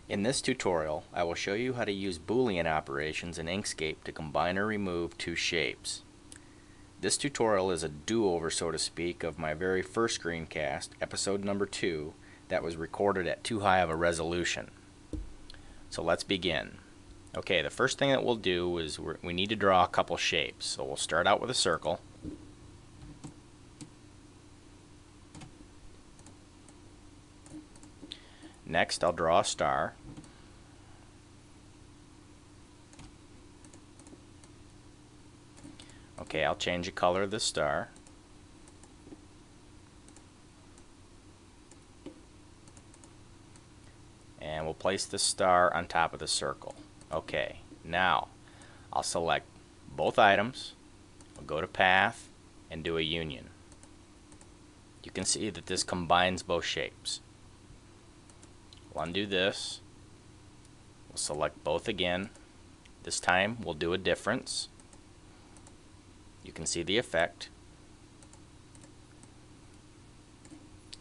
In this tutorial, I will show you how to use Boolean operations in Inkscape to combine or remove two shapes. This tutorial is a do-over, so to speak, of my very first screencast, episode number 2, that was recorded at too high of a resolution. So let's begin. Okay, the first thing that we'll do is we need to draw a couple shapes. So we'll start out with a circle. Next, I'll draw a star. Okay, I'll change the color of the star. And we'll place the star on top of the circle. Okay, now I'll select both items. I'll go to Path and do a union. You can see that this combines both shapes. We'll undo this. We'll select both again. This time we'll do a difference. You can see the effect.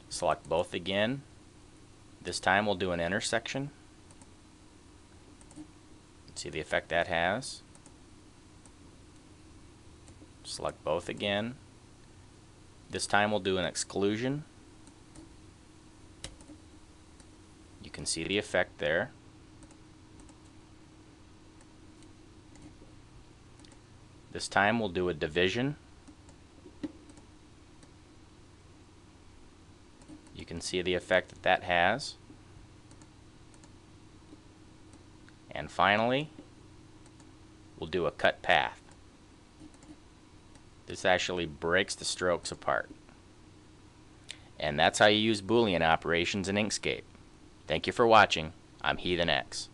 Select both again. This time we'll do an intersection. See the effect that has. Select both again. This time we'll do an exclusion. You can see the effect there. This time we'll do a division. You can see the effect that that has. And finally, we'll do a cut path. This actually breaks the strokes apart. And that's how you use Boolean operations in Inkscape. Thank you for watching. I'm Heathen X.